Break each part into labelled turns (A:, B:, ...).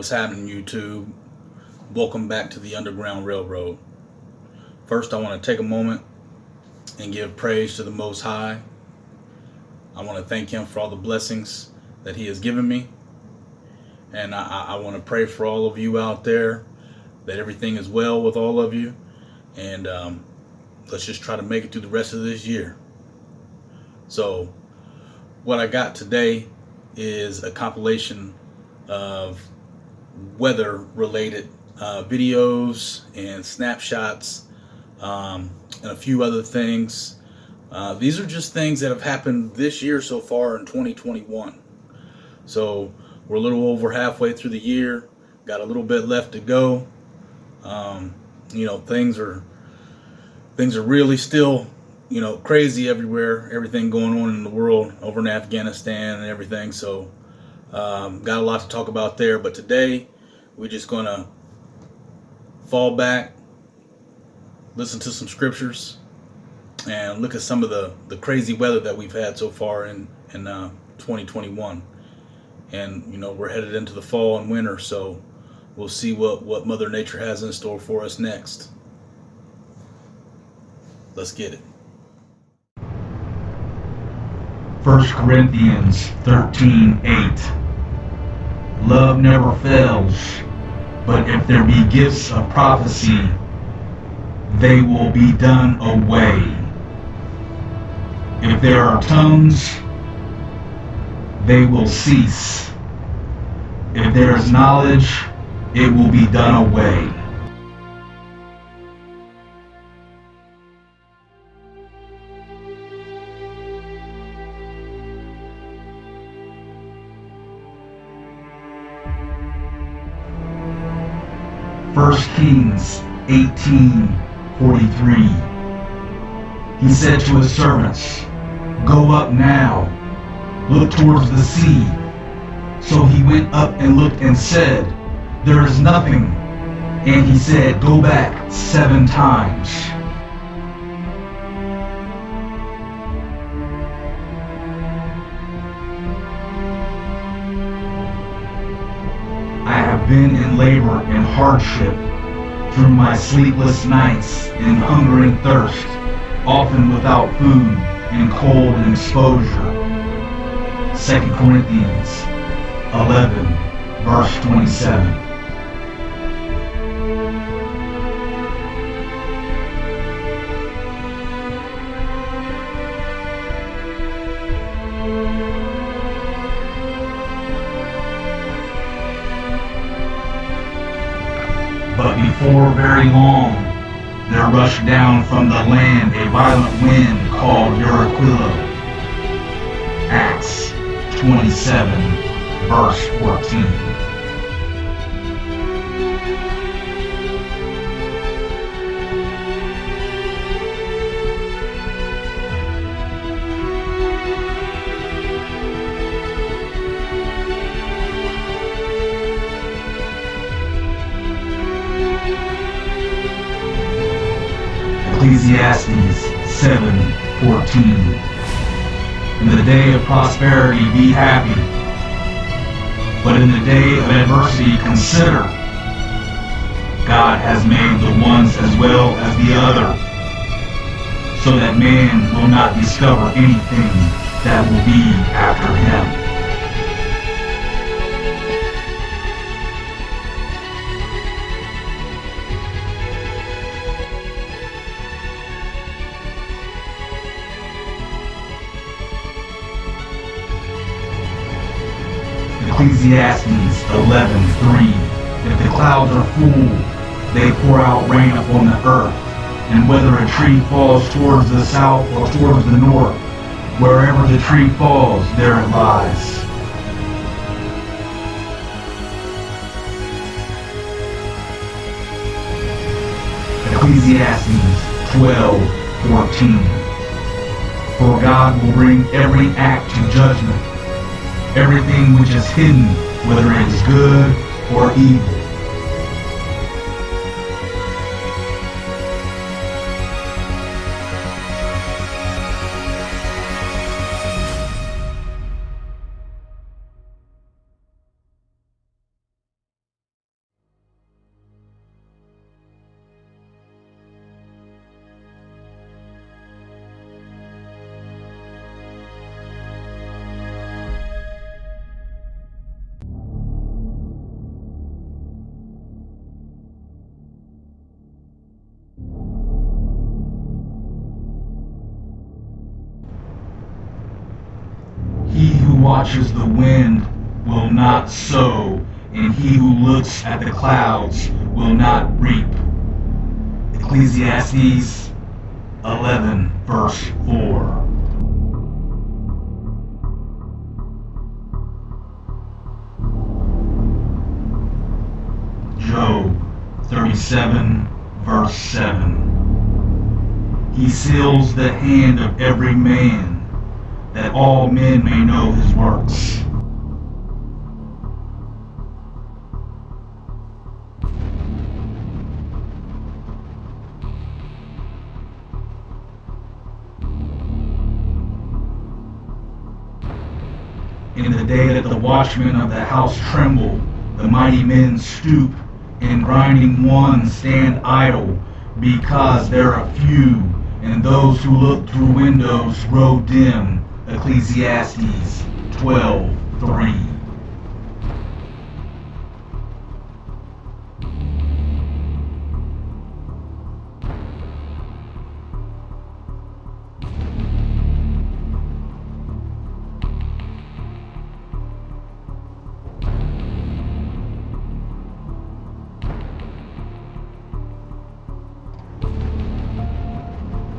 A: What's happening, YouTube? Welcome back to the Underground Railroad. First, I want to take a moment and give praise to the Most High. I want to thank Him for all the blessings that He has given me. And I want to pray for all of you out there, that everything is well with all of you. And let's just try to make it through the rest of this year. So, what I got today is a compilation of weather-related videos and snapshots and a few other things. These are just things that have happened this year so far in 2021. So we're a little over halfway through the year, got a little bit left to go. Things are really still crazy everywhere, everything going on in the world, over in Afghanistan and everything. So got a lot to talk about there, but today we're just gonna fall back, listen to some scriptures, and look at some of the crazy weather that we've had so far in 2021. And we're headed into the fall and winter, so we'll see what Mother Nature has in store for us next. Let's get it.
B: 1 Corinthians 13:8. Love never fails, but if there be gifts of prophecy, they will be done away. If there are tongues, they will cease. If there is knowledge, it will be done away. First Kings 18:43. He said to his servants, "Go up now, look towards the sea." So he went up and looked and said, "There is nothing." And he said, "Go back 7 times." I have been in labor and hardship through my sleepless nights in hunger and thirst, often without food, in cold and exposure. 2 Corinthians 11, verse 27. But before very long, there rushed down from the land a violent wind called Euroclilo. Acts 27, verse 14. Ecclesiastes 7:14. In the day of prosperity be happy, but in the day of adversity consider. God has made the ones as well as the other, so that man will not discover anything that will be after him. Ecclesiastes 11:3. If the clouds are full, they pour out rain upon the earth, and whether a tree falls towards the south or towards the north, wherever the tree falls, there it lies. Ecclesiastes 12:14. For God will bring every act to judgment, everything which is hidden, whether it is good or evil. watches the wind will not sow, and he who looks at the clouds will not reap. Ecclesiastes 11, verse 4. Job 37, verse 7. He seals the hand of every man, that all men may know his works. In the day that the watchmen of the house tremble, the mighty men stoop, and grinding ones stand idle, because there are few, and those who look through windows grow dim. Ecclesiastes 12:3.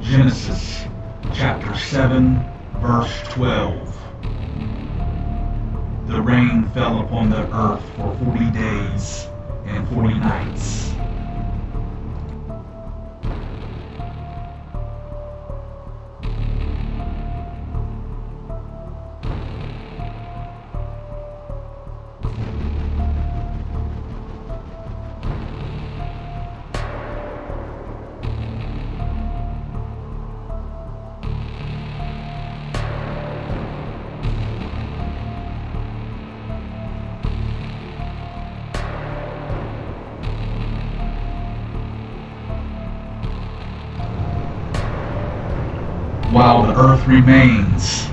B: Genesis chapter 7, verse 12. The rain fell upon the earth for 40 days and 40 nights. While the earth remains,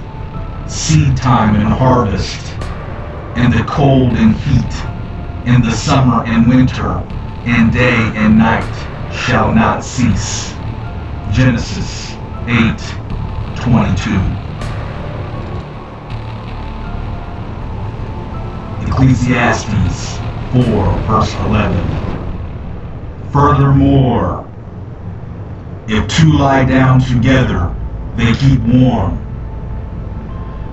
B: seed time and harvest, and the cold and heat, and the summer and winter, and day and night shall not cease. Genesis 8:22. Ecclesiastes 4, verse 11. Furthermore, if two lie down together, they keep warm.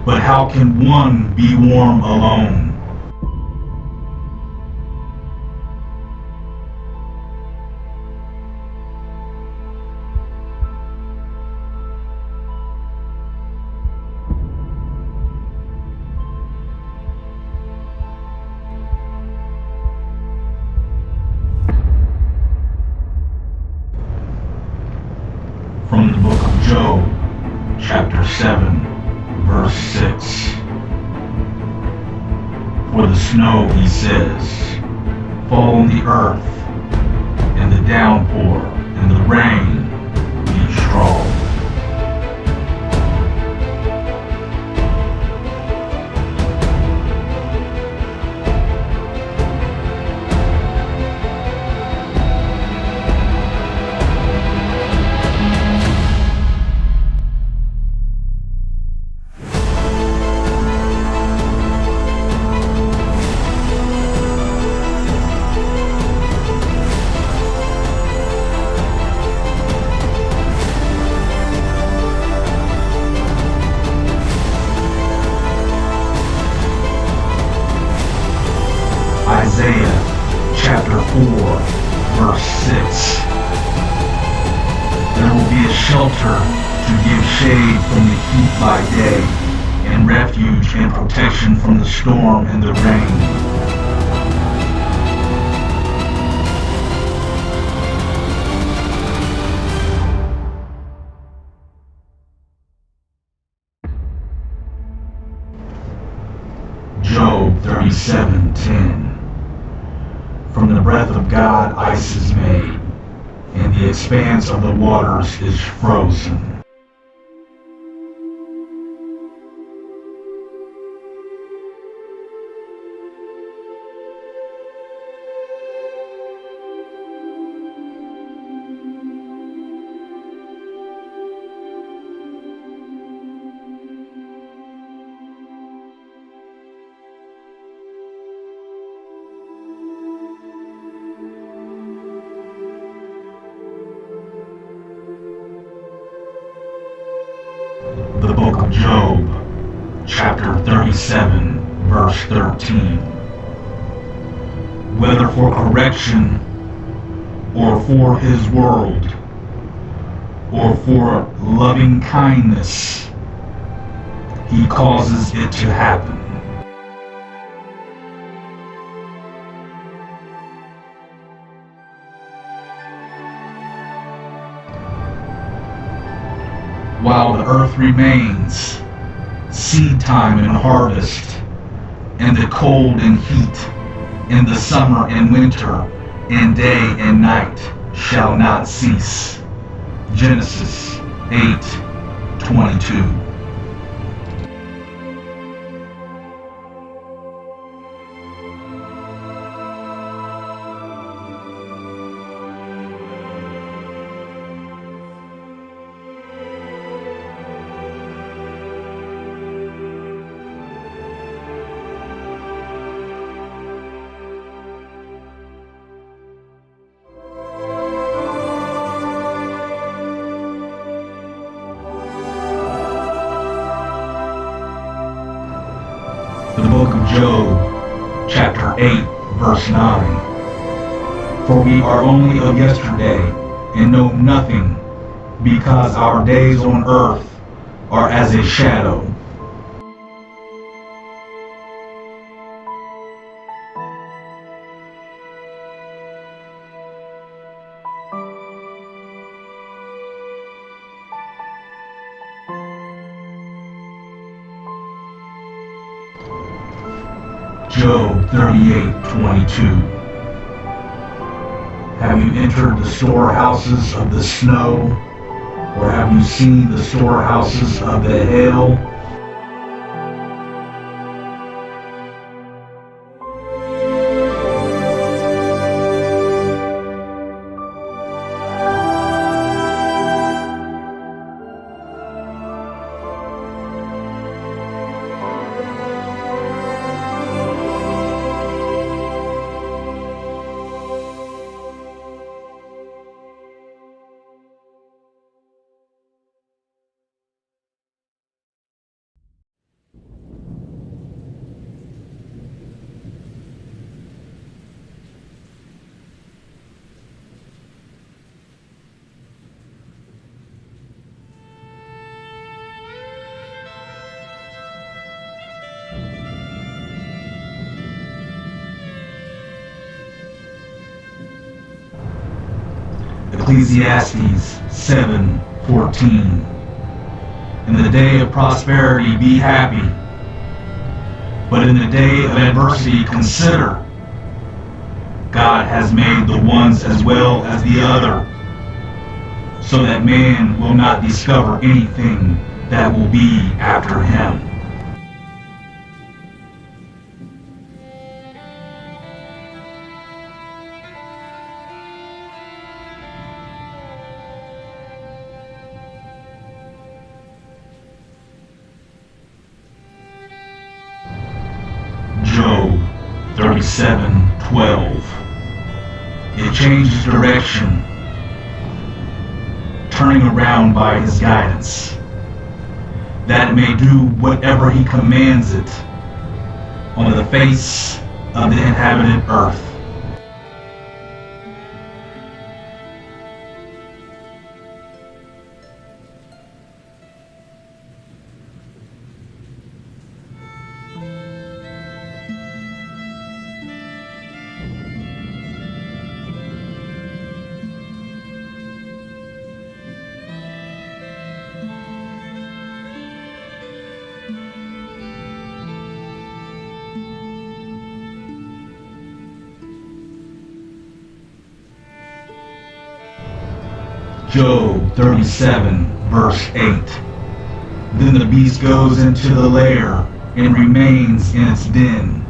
B: But how can one be warm alone? From the book of Job, chapter 7, verse 6. For the snow, he says, fall on the earth, and the downpour, and the rain be strong. Isaiah chapter 4, verse 6. There will be a shelter to give shade from the heat by day, and refuge and protection from the storm and the rain. Job 37:10. From the breath of God ice is made, and the expanse of the waters is frozen. of Job, chapter 37, verse 13. Whether for correction, or for his world, or for loving kindness, he causes it to happen. While the earth remains, seed time and harvest, and the cold and heat, and the summer and winter, and day and night shall not cease. Genesis 8:22. The book of Job, chapter 8, verse 9. For we are only of yesterday, and know nothing, because our days on earth are as a shadow. Job 38:22. Have you entered the storehouses of the snow, or have you seen the storehouses of the hail? Ecclesiastes 7:14. In the day of prosperity be happy, but in the day of adversity consider. God has made the ones as well as the other, so that man will not discover anything that will be after him. Job 37:12. It changes direction, turning around by his guidance, that it may do whatever he commands it on the face of the inhabited earth. Job 37, verse 8. Then the beast goes into the lair and remains in its den.